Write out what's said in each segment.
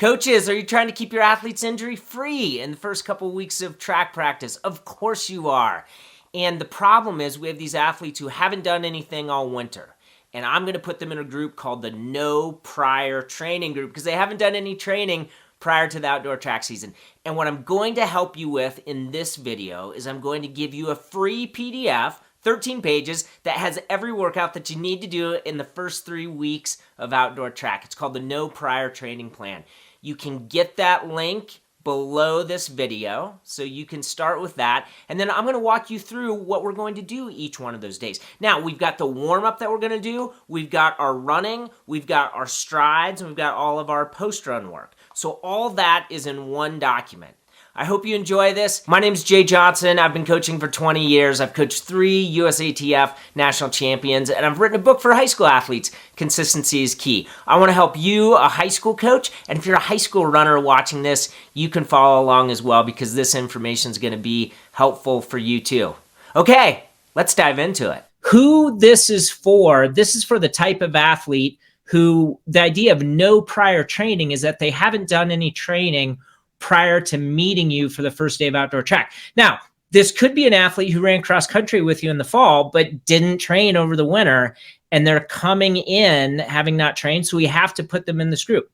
Coaches, are you trying to keep your athletes injury-free in the first couple of weeks of track practice? Of course you are. And the problem is we have these athletes who haven't done anything all winter. And I'm going to put them in a group called the No Prior Training Group because they haven't done any training prior to the outdoor track season. And what I'm going to help you with in this video is I'm going to give you a free PDF, 13 pages, that has every workout that you need to do in the first 3 weeks of outdoor track. It's called the No Prior Training Plan. You can get that link below this video, so you can start with that. And then I'm going to walk you through what we're going to do each one of those days. Now, we've got the warm-up that we're going to do. We've got our running. We've got our strides. And we've got all of our post-run work. So all that is in one document. I hope you enjoy this. My name is Jay Johnson. I've been coaching for 20 years. I've coached 3 USATF national champions, and I've written a book for high school athletes, Consistency is Key. I want to help you, a high school coach, and if you're a high school runner watching this, you can follow along as well because this information is going to be helpful for you too. Okay, let's dive into it. Who this is for the type of athlete who the idea of no prior training is that they haven't done any training prior to meeting you for the first day of outdoor track. Now, this could be an athlete who ran cross country with you in the fall, but didn't train over the winter, and they're coming in having not trained, so we have to put them in this group.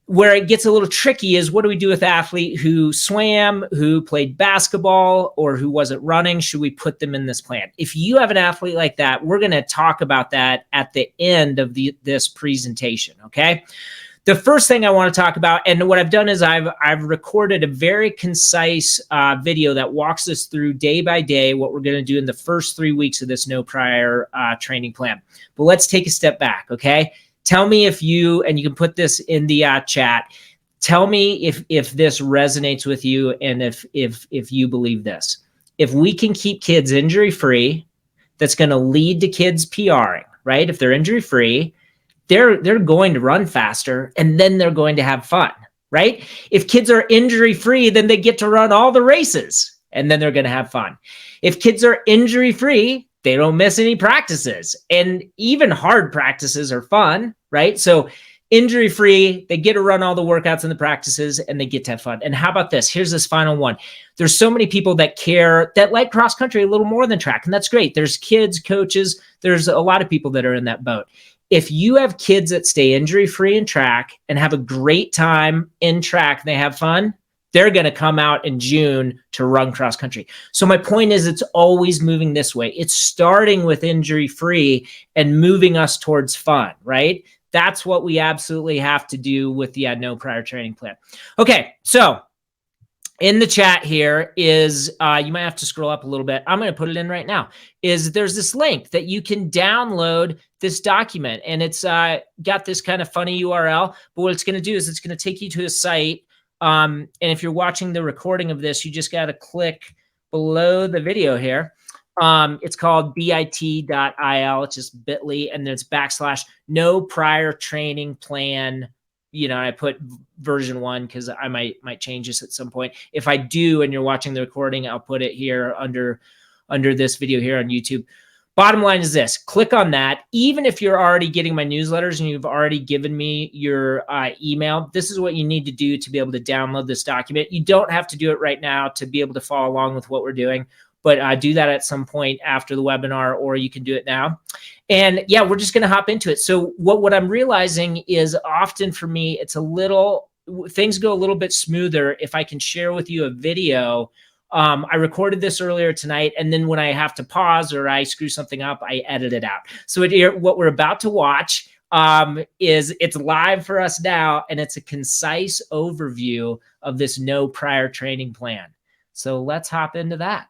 Where it gets a little tricky is what do we do with an athlete who swam, who played basketball, or who wasn't running? Should we put them in this plan? If you have an athlete like that, we're going to talk about that at the end of this presentation, okay? The first thing I want to talk about, and what I've done is I've recorded a very concise video that walks us through day by day what we're going to do in the first 3 weeks of this no prior training plan. But let's take a step back, okay? Tell me if you, and you can put this in the chat, tell me if this resonates with you and if you believe this. If we can keep kids injury-free, that's going to lead to kids PRing, right? If they're injury-free, they're going to run faster, and then they're going to have fun, right? If kids are injury-free, then they get to run all the races, and then they're going to have fun. If kids are injury-free, they don't miss any practices, and even hard practices are fun, right? So injury-free, they get to run all the workouts and the practices, and they get to have fun. And how about this? Here's this final one. There's so many people that care, that like cross country a little more than track, and that's great. There's kids, coaches, there's a lot of people that are in that boat. If you have kids that stay injury-free in track and have a great time in track and they have fun, they're going to come out in June to run cross country. So my point is it's always moving this way. It's starting with injury-free and moving us towards fun, right? That's what we absolutely have to do with the no prior training plan. Okay, so in the chat here is, you might have to scroll up a little bit. I'm going to put it in right now, is there's this link that you can download this document, and it's got this kind of funny URL, but what it's going to do is it's going to take you to a site. And if you're watching the recording of this, you just got to click below the video here. It's called bit.il. It's just bit.ly, and then it's / no prior training plan. You know, I put version 1 because I might change this at some point. If I do, and you're watching the recording, I'll put it here under this video here on YouTube. Bottom line is this: click on that. Even if you're already getting my newsletters and you've already given me your email, this is what you need to do to be able to download this document. You don't have to do it right now to be able to follow along with what we're doing, but do that at some point after the webinar, or you can do it now. And yeah, we're just going to hop into it. So what I'm realizing is often for me, things go a little bit smoother if I can share with you a video. I recorded this earlier tonight, and then when I have to pause or I screw something up, I edit it out. So what we're about to watch it's live for us now, and it's a concise overview of this no prior training plan. So let's hop into that.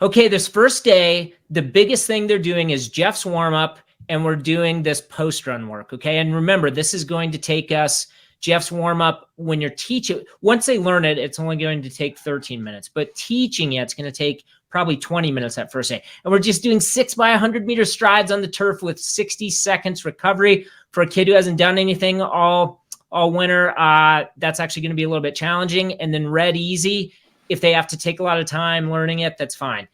Okay, this first day, the biggest thing they're doing is Jeff's warm-up, and we're doing this post-run work, okay? And remember, this is going to take us, Jeff's warm-up, when you're teaching, once they learn it, it's only going to take 13 minutes, but teaching it, it's going to take probably 20 minutes that first day. And we're just doing 6 by 100 meter strides on the turf with 60 seconds recovery. For a kid who hasn't done anything all winter, that's actually going to be a little bit challenging. And then red easy. If they have to take a lot of time learning it, that's fine.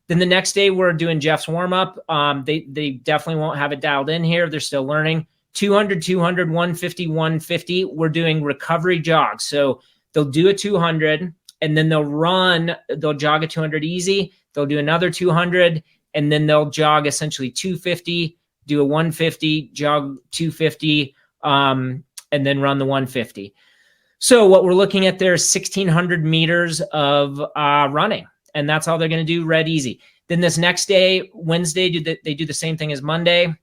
Then the next day, we're doing Jeff's warm-up. They definitely won't have it dialed in here. They're still learning. 200, 200, 150, 150. We're doing recovery jogs. So they'll do a 200 and then they'll jog a 200 easy. They'll do another 200 and then they'll jog essentially 250, do a 150, jog 250, and then run the 150. So what we're looking at there is 1,600 meters of running, and that's all they're going to do, red easy. Then this next day, Wednesday, they do the same thing as Monday.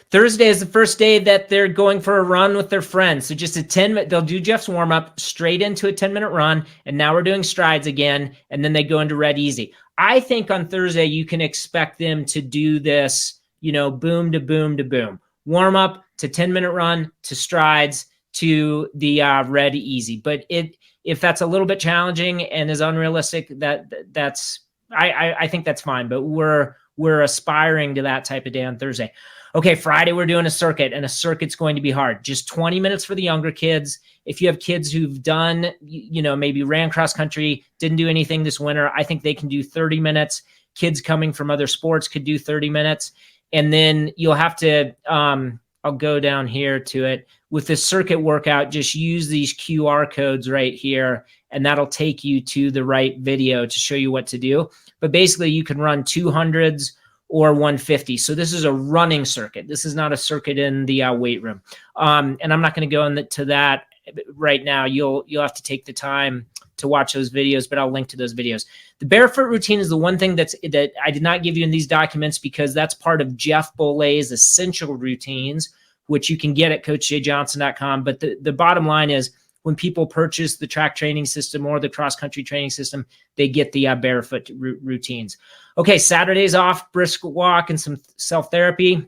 Thursday is the first day that they're going for a run with their friends. So just a 10-minute, they'll do Jeff's warm-up straight into a 10-minute run, and now we're doing strides again, and then they go into red easy. I think on Thursday, you can expect them to do this, boom to boom to boom. Warm-up to 10-minute run to strides to the red easy. But if that's a little bit challenging and is unrealistic, I think that's fine. But we're aspiring to that type of day on Thursday. Okay, Friday we're doing a circuit, and a circuit's going to be hard. Just 20 minutes for the younger kids. If you have kids who've done, maybe ran cross country, didn't do anything this winter, I think they can do 30 minutes. Kids coming from other sports could do 30 minutes. And then you'll have to, I'll go down here to it. With this circuit workout, just use these QR codes right here, and that'll take you to the right video to show you what to do. But basically, you can run 200s or 150. So this is a running circuit. This is not a circuit in the weight room. And I'm not going to go into that right now. You'll have to take the time to watch those videos, but I'll link to those videos. The barefoot routine is the one thing that I did not give you in these documents because that's part of Jeff Bollet's essential routines, which you can get at CoachJayJohnson.com. But the bottom line is when people purchase the track training system or the cross-country training system, they get the barefoot routines. Okay, Saturday's off, brisk walk and some self-therapy.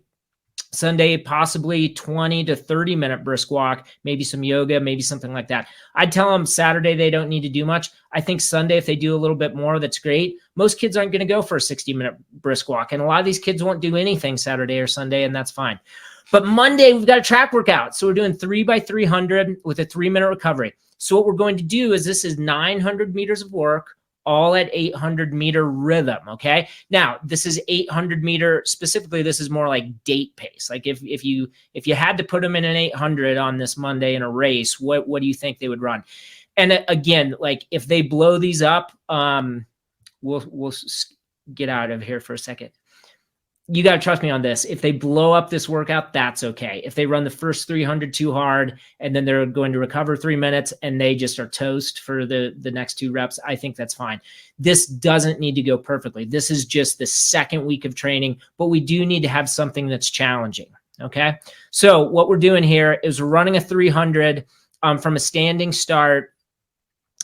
Sunday, possibly 20 to 30 minute brisk walk, maybe some yoga, maybe something like that. I'd tell them Saturday they don't need to do much. I think Sunday, if they do a little bit more, that's great. Most kids aren't going to go for a 60-minute brisk walk, and a lot of these kids won't do anything Saturday or Sunday, and that's fine. But Monday, we've got a track workout. So we're doing 3x300 with a 3-minute recovery. So what we're going to do is this is 900 meters of work, all at 800-meter rhythm, okay? Now, this is 800-meter, specifically, this is more like date pace. Like if you had to put them in an 800 on this Monday in a race, what do you think they would run? And again, like if they blow these up, we'll get out of here for a second. You got to trust me on this. If they blow up this workout, that's okay. If they run the first 300 too hard and then they're going to recover 3 minutes and they just are toast for the next 2 reps, I think that's fine. This doesn't need to go perfectly. This is just the second week of training, but we do need to have something that's challenging, okay? So what we're doing here is we're running a 300 from a standing start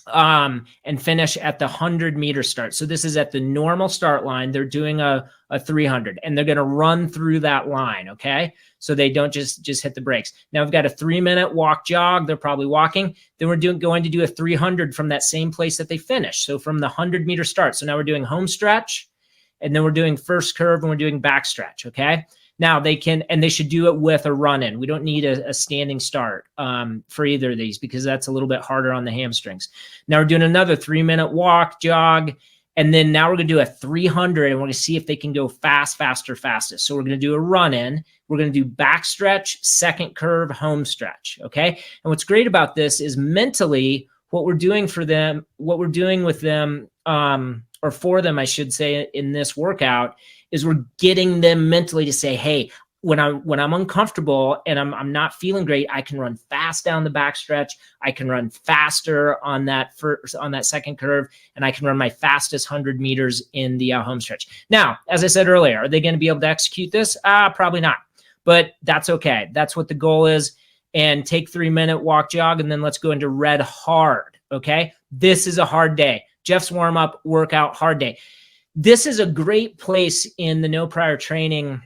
and finish at the 100-meter start. So this is at the normal start line. They're doing a 300, and they're going to run through that line, okay? So they don't just hit the brakes. Now we've got a 3-minute walk jog. They're probably walking. Then we're going to do a 300 from that same place that they finished. So from the 100-meter start. So now we're doing home stretch, and then we're doing first curve, and we're doing back stretch, okay? Now they can, and they should do it with a run-in. We don't need a standing start for either of these because that's a little bit harder on the hamstrings. Now we're doing another 3-minute walk, jog, and then now we're going to do a 300, and we're going to see if they can go fast, faster, fastest. So we're going to do a run-in. We're going to do back stretch, second curve, home stretch, okay? And what's great about this is mentally what we're doing for them, what we're doing with them, or for them, I should say, in this workout, is we're getting them mentally to say, hey, when I'm uncomfortable and I'm not feeling great, I can run fast down the back stretch. I can run faster on that second curve, and I can run my fastest 100 meters in the home stretch. Now, as I said earlier, are they going to be able to execute this? Probably not, but that's okay. That's what the goal is. And take 3-minute walk jog, and then let's go into red hard, okay? This is a hard day. Jeff's warm-up, workout, hard day. This is a great place in the no prior training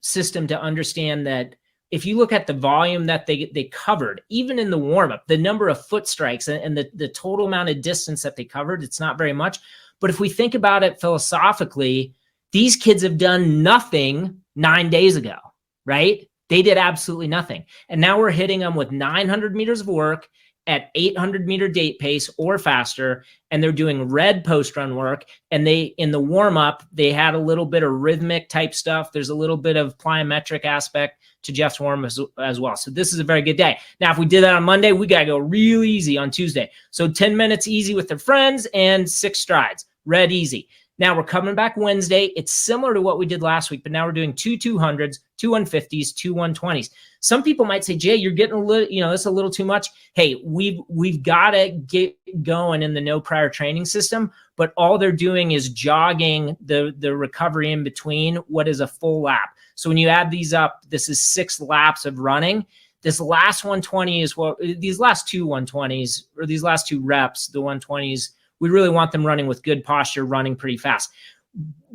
system to understand that if you look at the volume that they covered, even in the warm-up, the number of foot strikes and the total amount of distance that they covered, it's not very much. But if we think about it philosophically, these kids have done nothing 9 days ago, right? They did absolutely nothing. And now we're hitting them with 900 meters of work at 800-meter date pace or faster, and they're doing red post-run work. And they, in the warm-up, they had a little bit of rhythmic type stuff. There's a little bit of plyometric aspect to Jeff's warm as well. So this is a very good day. Now, if we did that on Monday, we got to go real easy on Tuesday. So 10 minutes easy with their friends and 6 strides, red easy. Now we're coming back Wednesday. It's similar to what we did last week, but now we're doing 2 200s, 2 150s, 2 120s. Some people might say, Jay, you're getting a little, that's a little too much. Hey, we've got to get going in the no prior training system, but all they're doing is jogging the recovery in between what is a full lap. So when you add these up, this is 6 laps of running. This last 120 is what these last 2 120s, or these last 2 reps, the 120s, we really want them running with good posture, running pretty fast.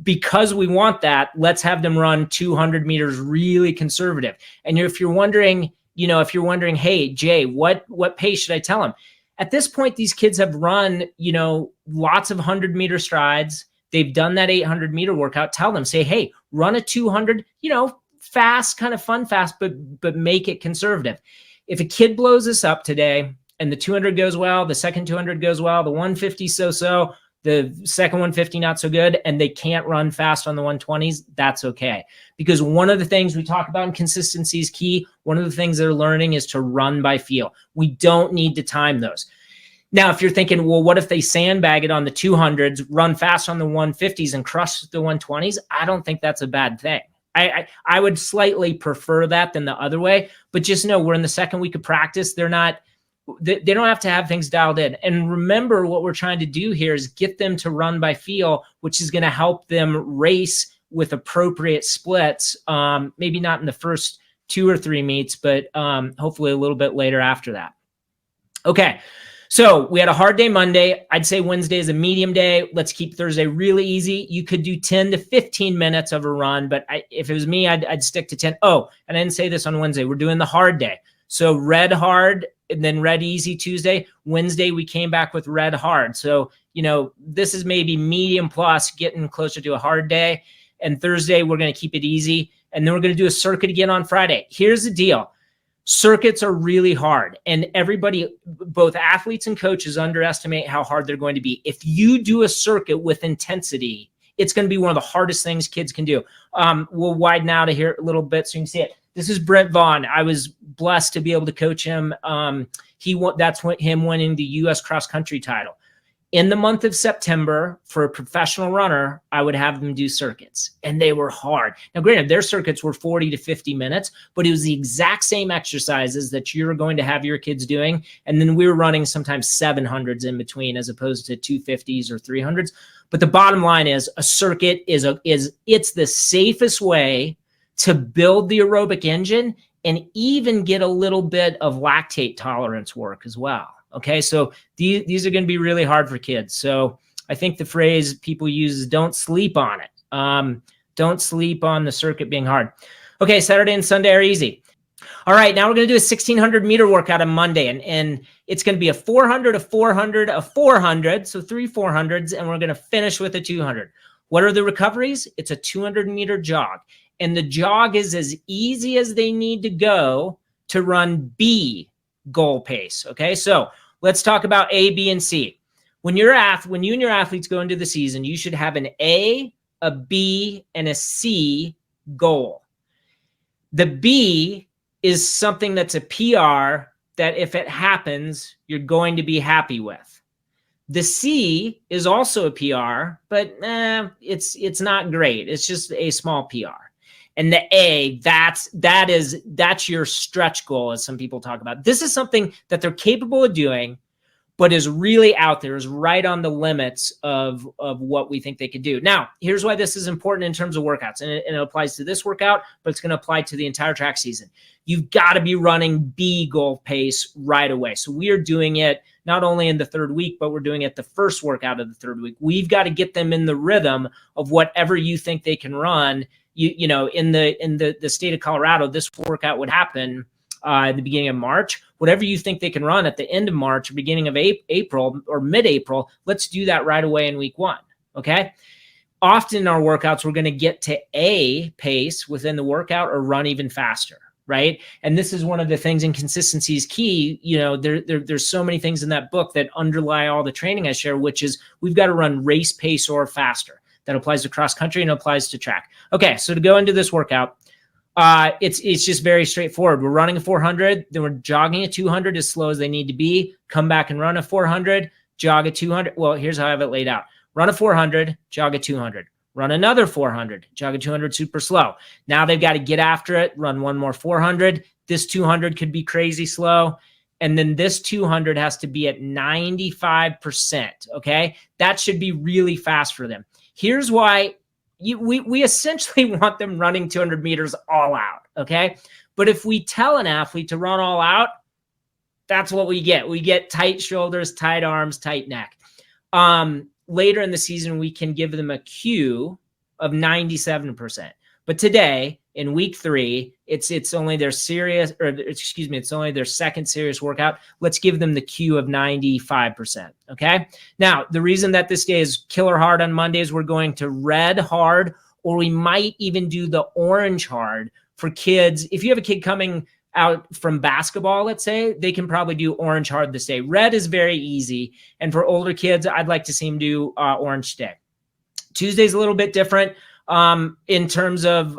Because we want that, let's have them run 200 meters really conservative. And if you're wondering, hey, Jay, what pace should I tell them? At this point, these kids have run, lots of 100-meter strides. They've done that 800-meter workout. Tell them, say, hey, run a 200, fast, kind of fun fast, but make it conservative. If a kid blows this up today, and the 200 goes well, the second 200 goes well, the 150 so-so, the second 150 not so good, and they can't run fast on the 120s, that's okay. Because one of the things we talk about in consistency is key. One of the things they're learning is to run by feel. We don't need to time those. Now, if you're thinking, well, what if they sandbag it on the 200s, run fast on the 150s, and crush the 120s? I don't think that's a bad thing. I would slightly prefer that than the other way, but just know we're in the second week of practice. They don't have to have things dialed in. And remember, what we're trying to do here is get them to run by feel, which is going to help them race with appropriate splits. Maybe not in the first 2 or 3 meets, but hopefully a little bit later after that. Okay, so we had a hard day Monday. I'd say Wednesday is a medium day. Let's keep Thursday really easy. You could do 10 to 15 minutes of a run, but if it was me, I'd stick to 10. Oh, and I didn't say this on Wednesday. We're doing the hard day. So red hard, and then red easy Tuesday. Wednesday, we came back with red hard. So, this is maybe medium plus, getting closer to a hard day. And Thursday, we're going to keep it easy. And then we're going to do a circuit again on Friday. Here's the deal. Circuits are really hard. And everybody, both athletes and coaches, underestimate how hard they're going to be. If you do a circuit with intensity, it's going to be one of the hardest things kids can do. We'll widen out here a little bit so you can see it. This is Brent Vaughn. I was blessed to be able to coach him. That's him winning the U.S. cross country title. In the month of September, for a professional runner, I would have them do circuits, and they were hard. Now, granted, their circuits were 40 to 50 minutes, but it was the exact same exercises that you're going to have your kids doing. And then we were running sometimes 700s in between, as opposed to 250s or 300s. But the bottom line is, a circuit it's the safest way to build the aerobic engine and even get a little bit of lactate tolerance work as well. Okay, so these are going to be really hard for kids. So I think the phrase people use is don't sleep on it. Don't sleep on the circuit being hard. Okay, Saturday and Sunday are easy. All right, now we're going to do a 1,600-meter workout on Monday, and it's going to be a 400, a 400, a 400, so 3 400s, and we're going to finish with a 200. What are the recoveries? It's a 200-meter jog. And the jog is as easy as they need to go to run B goal pace. Okay, so let's talk about A, B, and C. When you and your athletes go into the season, you should have an A, a B, and a C goal. The B is something that's a PR that if it happens, you're going to be happy with. The C is also a PR, but it's not great. It's just a small PR. And the A, that's your stretch goal, as some people talk about. This is something that they're capable of doing, but is really out there, is right on the limits of what we think they could do. Now, here's why this is important in terms of workouts, and it applies to this workout, but it's going to apply to the entire track season. You've got to be running B goal pace right away. So we are doing it not only in the 3rd week, but we're doing it the first workout of the 3rd week. We've got to get them in the rhythm of whatever you think they can run. In the state of Colorado, this workout would happen at the beginning of March. Whatever you think they can run at the end of March or beginning of April or mid-April, let's do that right away in week 1, okay? Often in our workouts, we're going to get to A pace within the workout or run even faster, right? And this is one of the things, and consistency is key. There's so many things in that book that underlie all the training I share, which is we've got to run race pace or faster. That applies to cross country and applies to track. Okay, so to go into this workout, it's just very straightforward. We're running a 400, then we're jogging a 200 as slow as they need to be, come back and run a 400, jog a 200. Well, here's how I have it laid out. Run a 400, jog a 200. Run another 400, jog a 200 super slow. Now they've got to get after it, run one more 400. This 200 could be crazy slow. And then this 200 has to be at 95%, okay? That should be really fast for them. Here's why we essentially want them running 200 meters all out, okay? But if we tell an athlete to run all out, that's what we get. We get tight shoulders, tight arms, tight neck. Later in the season, we can give them a cue of 97%. But today, in week 3, it's only their it's only their second serious workout. Let's give them the cue of 95%. Okay. Now, the reason that this day is killer hard on Mondays, we're going to red hard, or we might even do the orange hard for kids. If you have a kid coming out from basketball, let's say, they can probably do orange hard this day. Red is very easy. And for older kids, I'd like to see them do orange today. Tuesday's a little bit different. In terms of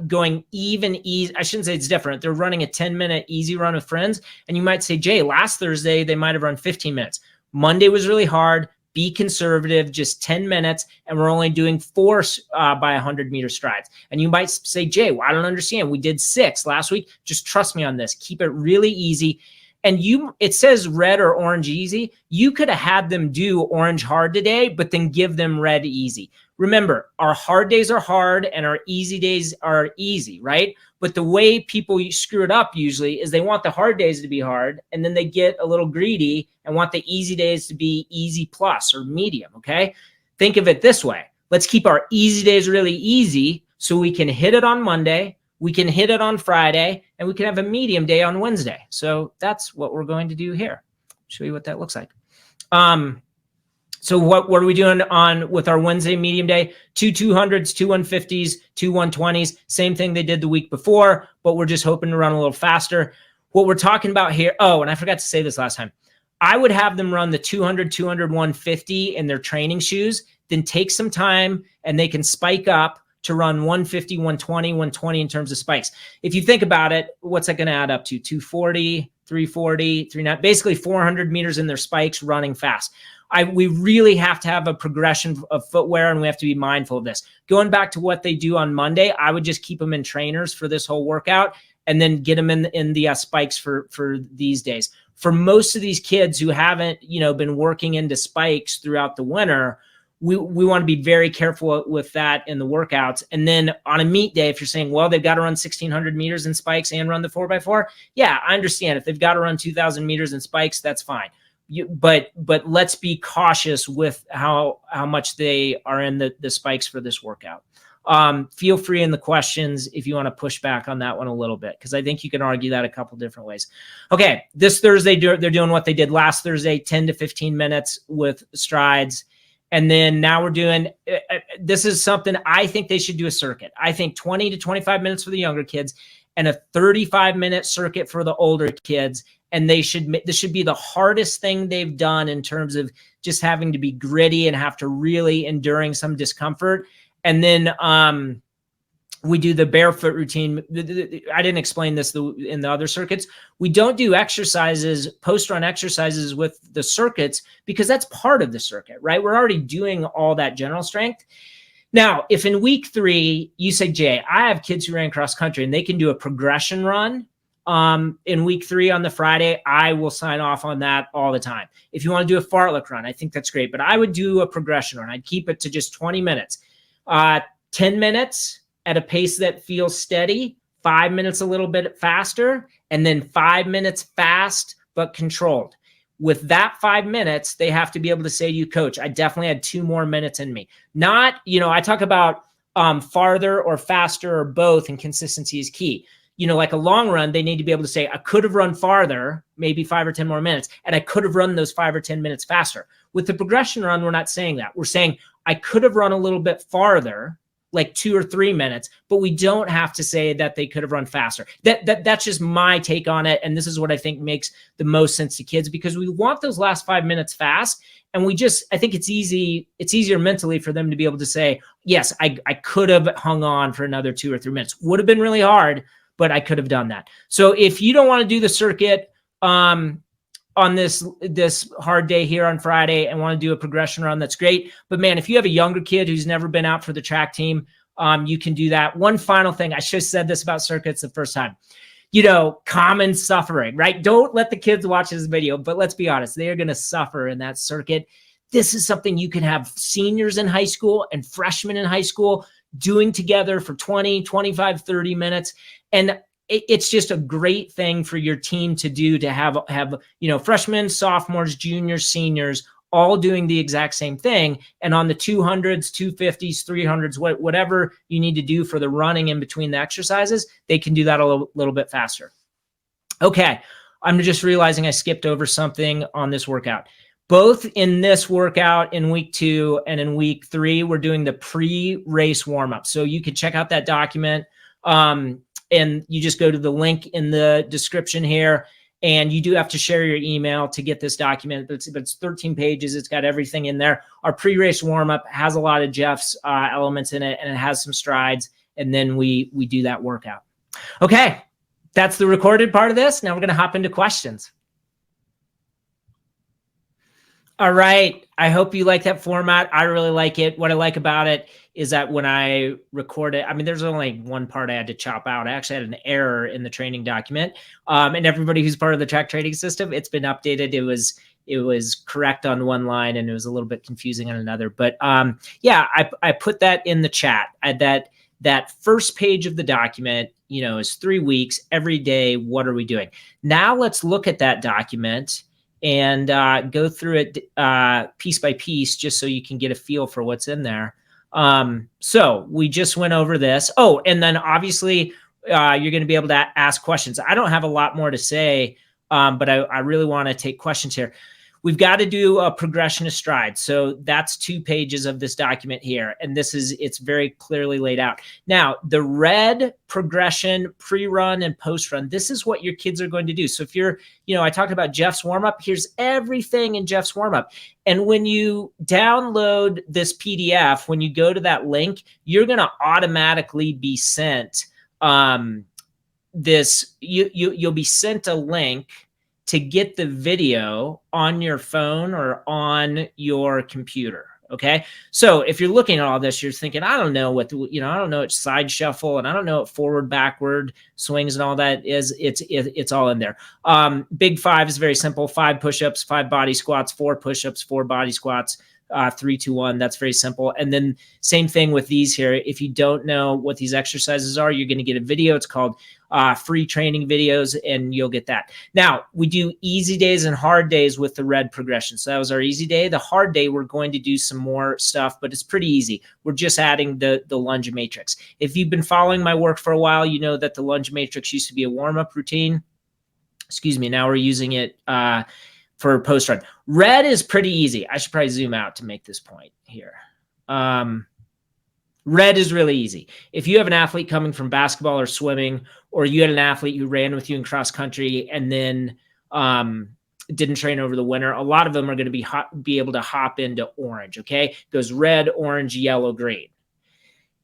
going easy. I shouldn't say it's different. They're running a 10-minute easy run with friends. And you might say, Jay, last Thursday, they might have run 15 minutes. Monday was really hard. Be conservative, just 10 minutes. And we're only doing 4 by 100-meter strides. And you might say, Jay, well, I don't understand. We did 6 last week. Just trust me on this. Keep it really easy. And it says red or orange easy. You could have had them do orange hard today, but then give them red easy. Remember, our hard days are hard and our easy days are easy, right? But the way people screw it up usually is they want the hard days to be hard, and then they get a little greedy and want the easy days to be easy plus or medium, okay? Think of it this way. Let's keep our easy days really easy so we can hit it on Monday, we can hit it on Friday, and we can have a medium day on Wednesday. So that's what we're going to do here. Show you what that looks like. So what are we doing with our Wednesday medium day? 2 200s, 2 150s, 2 120s. Same thing they did the week before, but we're just hoping to run a little faster. What we're talking about here, and I forgot to say this last time. I would have them run the 200, 200, 150 in their training shoes, then take some time and they can spike up to run 150, 120, 120 in terms of spikes. If you think about it, what's that going to add up to? 240, 340, 390, basically 400 meters in their spikes running fast. We really have to have a progression of footwear, and we have to be mindful of this. Going back to what they do on Monday, I would just keep them in trainers for this whole workout and then get them in the spikes for these days. For most of these kids who haven't, been working into spikes throughout the winter, we want to be very careful with that in the workouts. And then on a meet day, if you're saying, well, they've got to run 1,600 meters in spikes and run the 4x4, yeah, I understand. If they've got to run 2,000 meters in spikes, that's fine. But let's be cautious with how much they are in the spikes for this workout. Feel free in the questions if you want to push back on that one a little bit, because I think you can argue that a couple different ways. Okay, this Thursday, they're doing what they did last Thursday, 10 to 15 minutes with strides. And then now we're doing, this is something I think they should do a circuit. I think 20 to 25 minutes for the younger kids and a 35-minute circuit for the older kids. And this should be the hardest thing they've done in terms of just having to be gritty and have to really enduring some discomfort. And then we do the barefoot routine. I didn't explain this in the other circuits. We don't do exercises, post-run exercises with the circuits because that's part of the circuit, right? We're already doing all that general strength. Now, if in week 3, you say, Jay, I have kids who ran cross country and they can do a progression run in week 3 on the Friday, I will sign off on that all the time. If you want to do a fartlek run, I think that's great, but I would do a progression run. I'd keep it to just 20 minutes, 10 minutes at a pace that feels steady, 5 minutes a little bit faster, and then 5 minutes fast but controlled. With that 5 minutes, they have to be able to say to you, coach, I definitely had 2 more minutes in me. Not, I talk about farther or faster or both, and consistency is key. Like a long run, they need to be able to say, I could have run farther, maybe 5 or 10 more minutes, and I could have run those 5 or 10 minutes faster. With the progression run, we're not saying that. We're saying I could have run a little bit farther, like 2 or 3 minutes, but we don't have to say that they could have run faster. That's just my take on it. And this is what I think makes the most sense to kids, because we want those last 5 minutes fast. And I think it's easier mentally for them to be able to say, yes, I could have hung on for another 2 or 3 minutes. Would have been really hard, but I could have done that. So if you don't want to do the circuit on this hard day here on Friday and want to do a progression run, that's great. But man, if you have a younger kid who's never been out for the track team, you can do that. One final thing, I should have said this about circuits the first time. Common suffering, right? Don't let the kids watch this video, but let's be honest, they are going to suffer in that circuit. This is something you can have seniors in high school and freshmen in high school doing together for 20, 25, 30 minutes. And it's just a great thing for your team to do, to have freshmen, sophomores, juniors, seniors, all doing the exact same thing. And on the 200s, 250s, 300s, whatever you need to do for the running in between the exercises, they can do that a little bit faster. Okay, I'm just realizing I skipped over something on this workout. Both in this workout in week 2 and in week 3, we're doing the pre-race warm-up. So you can check out that document, and you just go to the link in the description here. And you do have to share your email to get this document, but it's 13 pages. It's got everything in there. Our pre-race warm-up has a lot of Jeff's elements in it, and it has some strides. And then we do that workout. Okay, that's the recorded part of this. Now we're going to hop into questions. All right. I hope you like that format. I really like it. What I like about it is that when I record it, there's only one part I had to chop out. I actually had an error in the training document. And everybody who's part of the track training system, it's been updated. It was correct on one line and it was a little bit confusing on another. But yeah, I put that in the chat. That first page of the document, is 3 weeks, every day. What are we doing? Now let's look at that document and go through it piece by piece, just so you can get a feel for what's in there. So we just went over this. Oh, and then obviously you're going to be able to ask questions. I don't have a lot more to say, but I really want to take questions here. We've got to do a progression of strides. So that's 2 pages of this document here. And it's very clearly laid out. Now, the red progression, pre-run and post-run, this is what your kids are going to do. So if I talked about Jeff's warm-up, here's everything in Jeff's warm-up. And when you download this PDF, when you go to that link, you're going to automatically be sent you'll be sent a link to get the video on your phone or on your computer. Okay. So if you're looking at all this, you're thinking, I don't know what, I don't know what side shuffle, and I don't know what forward, backward swings and all that is. It's all in there. Big 5 is very simple. 5 push-ups, 5 body squats, 4 push-ups, 4 body squats, 3, 2, 1. That's very simple. And then same thing with these here. If you don't know what these exercises are, you're going to get a video. It's called free training videos, and you'll get that. Now, we do easy days and hard days with the red progression. So that was our easy day. The hard day, we're going to do some more stuff, but it's pretty easy. We're just adding the lunge matrix. If you've been following my work for a while, you know that the lunge matrix used to be a warm-up routine. Excuse me. Now we're using it for post-run. Red is pretty easy. I should probably zoom out to make this point here. Red is really easy. If you have an athlete coming from basketball or swimming, or you had an athlete who ran with you in cross country and then didn't train over the winter, a lot of them are going to be able to hop into orange. Okay. It goes red, orange, yellow, green.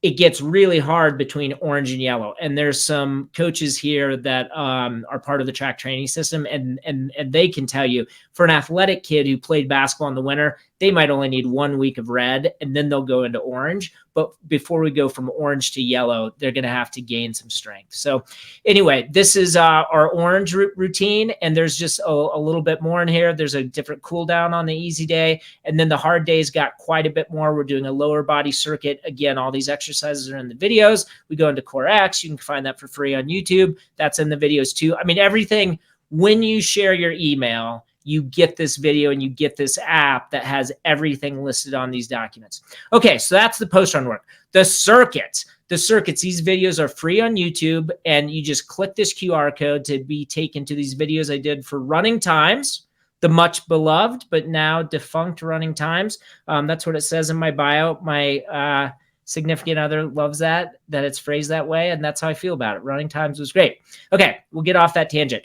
It gets really hard between orange and yellow. And there's some coaches here that are part of the track training system. And they can tell you, for an athletic kid who played basketball in the winter, they might only need 1 week of red, and then they'll go into orange. But before we go from orange to yellow, they're going to have to gain some strength. So anyway, this is our orange routine, and there's just a little bit more in here. There's a different cool down on the easy day. And then the hard days got quite a bit more. We're doing a lower body circuit. Again, all these exercises are in the videos. We go into Core X. You can find that for free on YouTube. That's in the videos too. Everything, when you share your email, you get this video and you get this app that has everything listed on these documents. Okay, so that's the post-run work. The circuits, these videos are free on YouTube, and you just click this QR code to be taken to these videos I did for running times, the much beloved but now defunct running times. That's what it says in my bio. My significant other loves that it's phrased that way. And that's how I feel about it. Running times was great. Okay, we'll get off that tangent.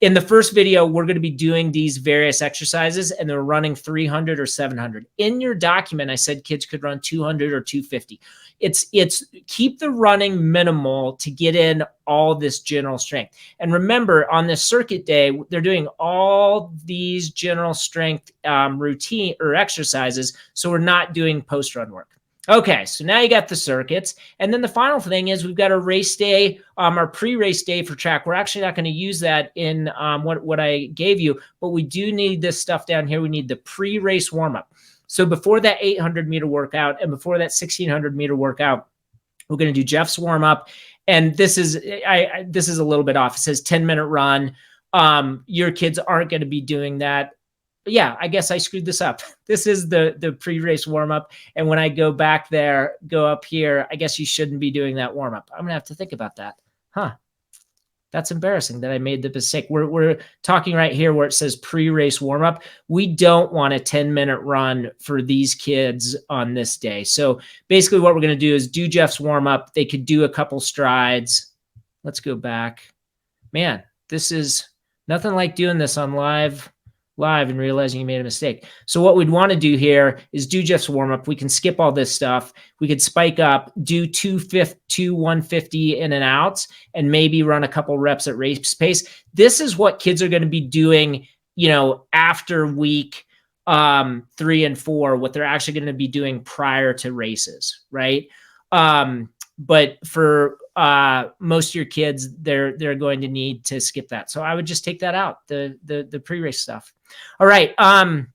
In the first video, we're going to be doing these various exercises, and they're running 300 or 700. In your document, I said kids could run 200 or 250. It's keep the running minimal to get in all this general strength. And remember, on this circuit day, they're doing all these general strength routine or exercises, so we're not doing post-run work. Okay, so now you got the circuits. And then the final thing is we've got a race day, our pre-race day for track. We're actually not going to use that in what I gave you, but we do need this stuff down here. We need the pre-race warm-up. So before that 800-meter workout and before that 1,600-meter workout, we're going to do Jeff's warm-up. And this is a little bit off. It says 10-minute run. Your kids aren't going to be doing that. Yeah, I guess I screwed this up. This is the pre-race warm-up. And when I go back there, go up here, I guess you shouldn't be doing that warm-up. I'm going to have to think about that. Huh. That's embarrassing that I made the mistake. We're talking right here where it says pre-race warm-up. We don't want a 10-minute run for these kids on this day. So basically what we're going to do is do Jeff's warm-up. They could do a couple strides. Let's go back. Man, this is nothing like doing this on live and realizing you made a mistake. So what we'd want to do here is do Jeff's warm-up. We can skip all this stuff. We could spike up, do 150 in and outs, and maybe run a couple reps at race pace. This is what kids are going to be doing, after week 3 and 4, what they're actually going to be doing prior to races, right? But for most of your kids, they're going to need to skip that. So I would just take that out, the pre-race stuff. All right. And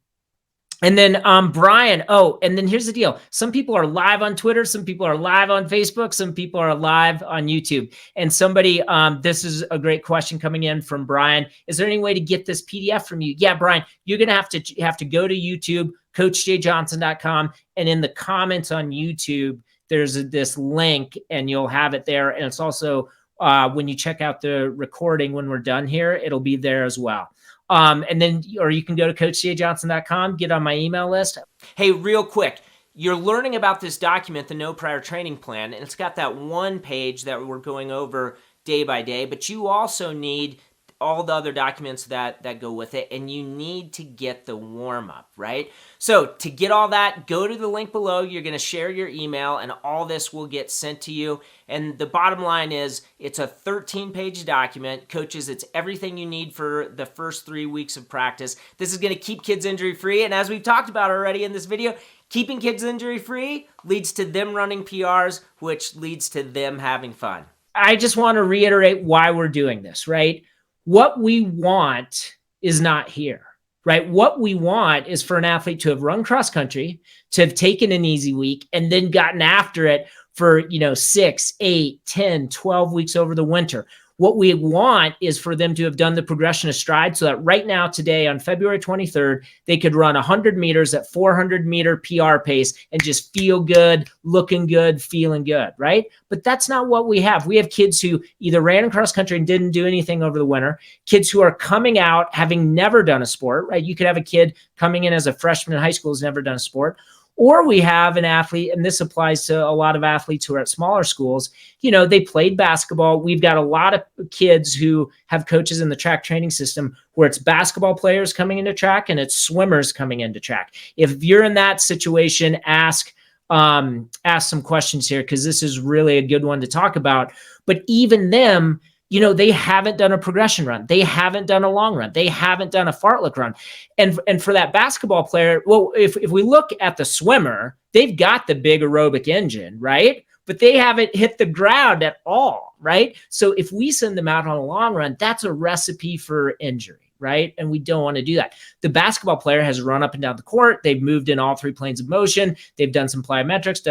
then Brian. Oh, and then here's the deal. Some people are live on Twitter. Some people are live on Facebook. Some people are live on YouTube. And somebody, this is a great question coming in from Brian. Is there any way to get this PDF from you? Yeah, Brian, you're going to have to go to YouTube, coachjjohnson.com, and in the comments on YouTube, there's this link and you'll have it there. And it's also when you check out the recording, when we're done here, it'll be there as well. And then, or you can go to coachjjohnson.com, get on my email list. Hey, real quick, you're learning about this document, the No Prior Training Plan, and it's got that one page that we're going over day by day, but you also need all the other documents that go with it, and you need to get the warm-up, right? So to get all that, go to the link below. You're going to share your email, and all this will get sent to you. And the bottom line is it's a 13-page document. Coaches, it's everything you need for the first 3 weeks of practice. This is going to keep kids injury-free, and as we've talked about already in this video, keeping kids injury-free leads to them running PRs, which leads to them having fun. I just want to reiterate why we're doing this, right? What we want is not here, right? What we want is for an athlete to have run cross country, to have taken an easy week, and then gotten after it for, 6, 8, 10, 12 weeks over the winter. What we want is for them to have done the progression of stride so that right now, today, on February 23rd, they could run 100 meters at 400-meter PR pace and just feel good, looking good, feeling good, right? But that's not what we have. We have kids who either ran cross country and didn't do anything over the winter, kids who are coming out having never done a sport, right? You could have a kid coming in as a freshman in high school who's never done a sport. Or we have an athlete, and this applies to a lot of athletes who are at smaller schools. They played basketball. We've got a lot of kids who have coaches in the track training system where it's basketball players coming into track and it's swimmers coming into track. If you're in that situation, ask some questions here, because this is really a good one to talk about. But even them, they haven't done a progression run. They haven't done a long run. They haven't done a fartlek run. And for that basketball player, well, if we look at the swimmer, they've got the big aerobic engine, right? But they haven't hit the ground at all, right? So if we send them out on a long run, that's a recipe for injury, right? And we don't want to do that. The basketball player has run up and down the court. They've moved in all 3 planes of motion. They've done some plyometrics,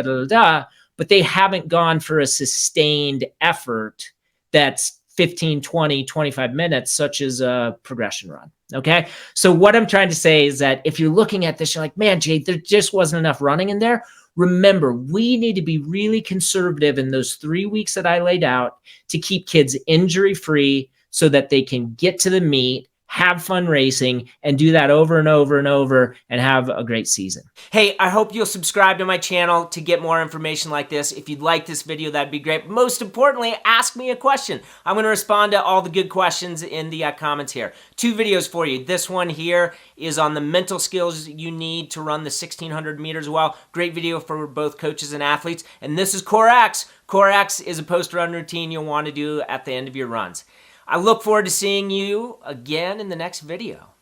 but they haven't gone for a sustained effort that's 15, 20, 25 minutes, such as a progression run. Okay. So what I'm trying to say is that if you're looking at this, you're like, man, Jay, there just wasn't enough running in there. Remember, we need to be really conservative in those 3 weeks that I laid out to keep kids injury free so that they can get to the meet, have fun racing, and do that over and over and over and have a great season. Hey, I hope you'll subscribe to my channel to get more information like this. If you'd like this video, that'd be great. Most importantly, ask me a question. I'm going to respond to all the good questions in the comments here. 2 videos for you. This one here is on the mental skills you need to run the 1600 meters well. Great video for both coaches and athletes. And this is Core X. Core X is a post-run routine you'll want to do at the end of your runs. I look forward to seeing you again in the next video.